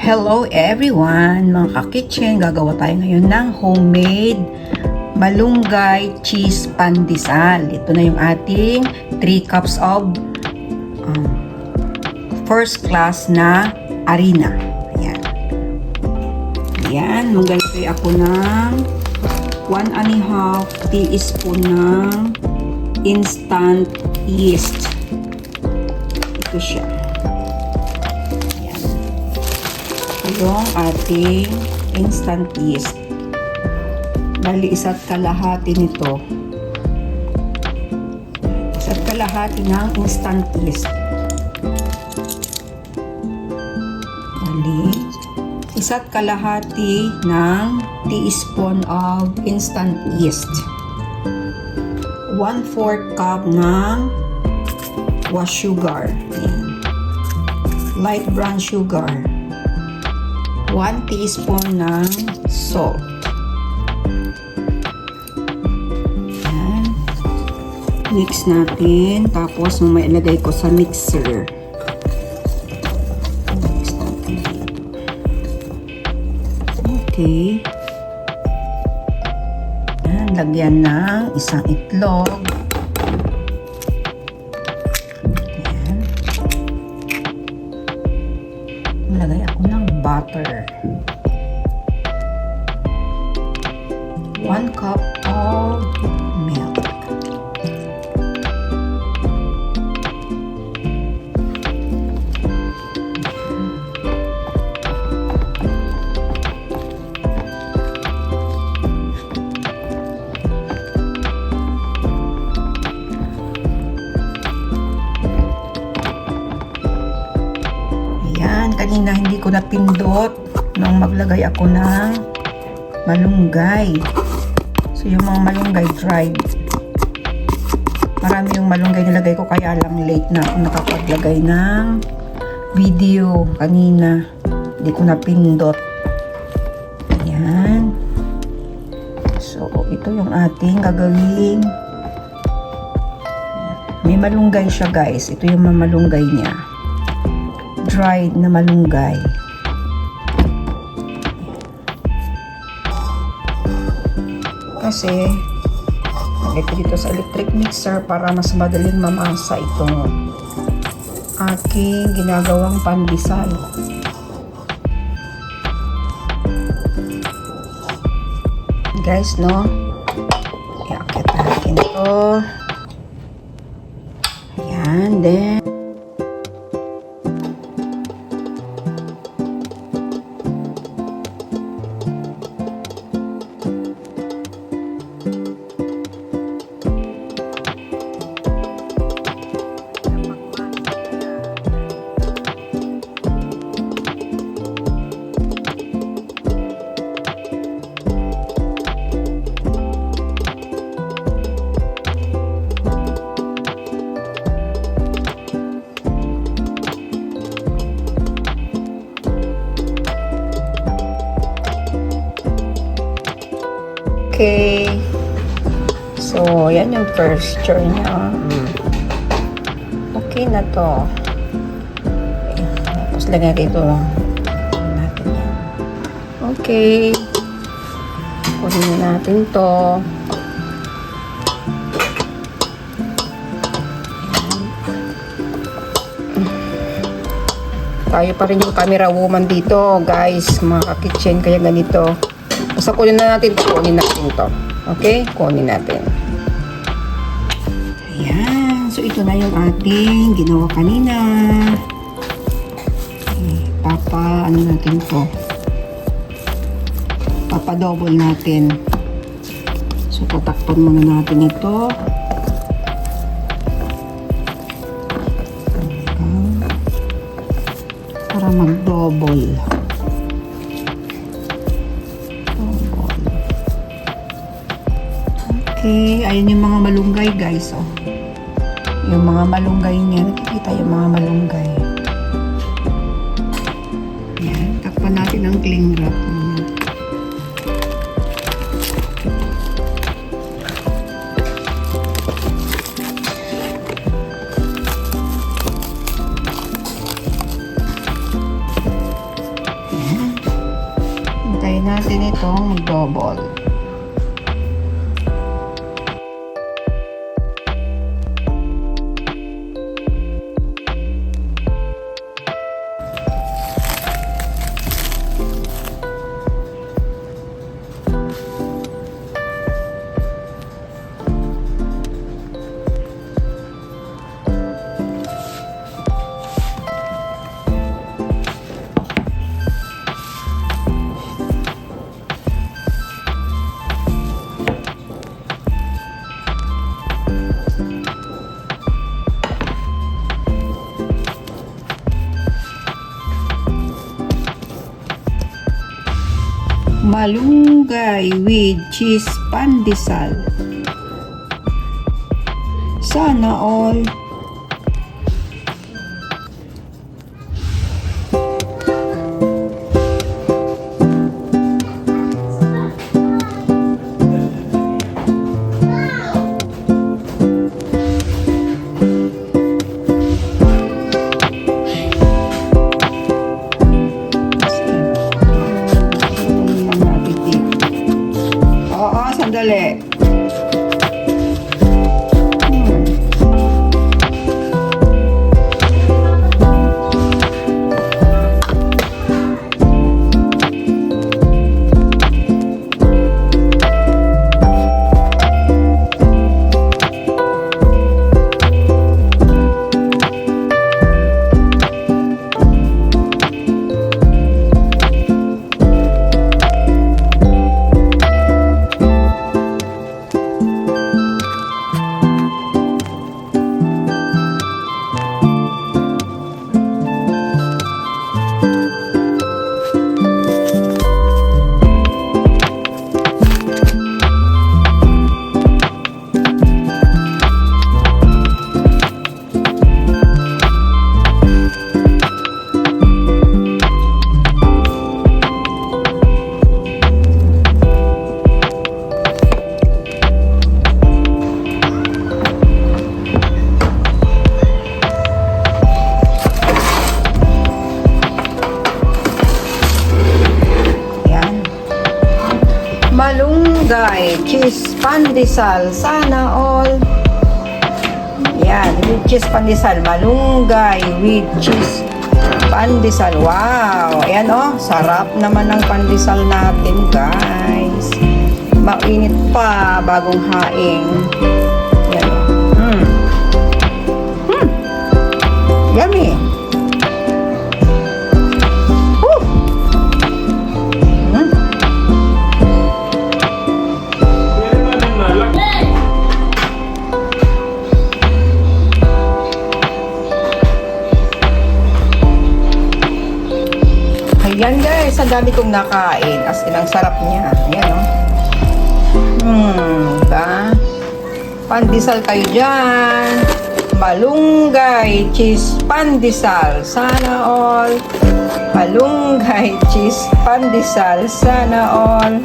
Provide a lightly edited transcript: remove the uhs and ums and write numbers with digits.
Hello everyone, mga ka-kitchen. Gagawa tayo ngayon ng homemade malunggay cheese pandesal. Ito na yung ating 3 cups of first class na harina. Ayan. Ayan, maglalagay ako ng 1½ teaspoon ng instant yeast. Ito siya. Yung ating instant yeast. Bali, 1½ nito. 1½ ng instant yeast. Bali, 1½ ng teaspoon of instant yeast. 1/4 cup ng wash sugar. Light brown sugar. 1 teaspoon ng salt. Ayan. Mix natin. Tapos, ilagay ko sa mixer. Mix natin. Okay. Ayan. Lagyan ng isang itlog. Ayan. Lagay ako ng butter. 1 cup of milk. Ayan, kanina hindi ko napindot nung maglagay ako ng malunggay. So, yung mga malunggay dried. Marami yung malunggay nilagay ko, kaya lang late na ako nakapaglagay ng video kanina. Hindi ko napindot. Ayan. So, ito yung ating gagawin. May malunggay siya, guys. Ito yung mga malunggay niya. Dried na malunggay. Kasi lagay ko dito sa electric mixer para mas madaling mamasa itong aking ginagawang pandesal. Guys, no? Iakit natin ito. Ayan, then okay. So, yan yung texture niya. Okay na to. Okay. Tapos lagyan dito natin yan. Okay. Kunin na natin to. Tayo pa rin yung camera woman dito, guys. Mga ka-kitchen, kaya ganito. Basta kunin na natin to. Okay? Kunin natin. Ayan. So, ito na yung ating ginawa kanina. Okay. Ano natin to? Double natin. So, tatakpan muna natin ito. Para mag-double. Okay, ayun yung mga malunggay, guys, oh. Yung mga malunggay niya, nakikita yung mga malunggay. Yan, takpan natin ang cling wrap. itong double. Malunggay with cheese pandesal. Sana all. Sandali. Malunggay, cheese pandesal, sana all. Yan, with cheese pandesal, malunggay with cheese pandesal. Wow! Ayan oh, sarap naman ng pandesal natin, guys. Mainit pa, bagong haing. Yan oh. Yummy! Yan guys, ang dami kong nakain. As in, ang sarap niya. Yan diba? Pandesal kayo dyan. Malunggay, cheese, pandesal. Sana all. Malunggay, cheese, pandesal. Sana all.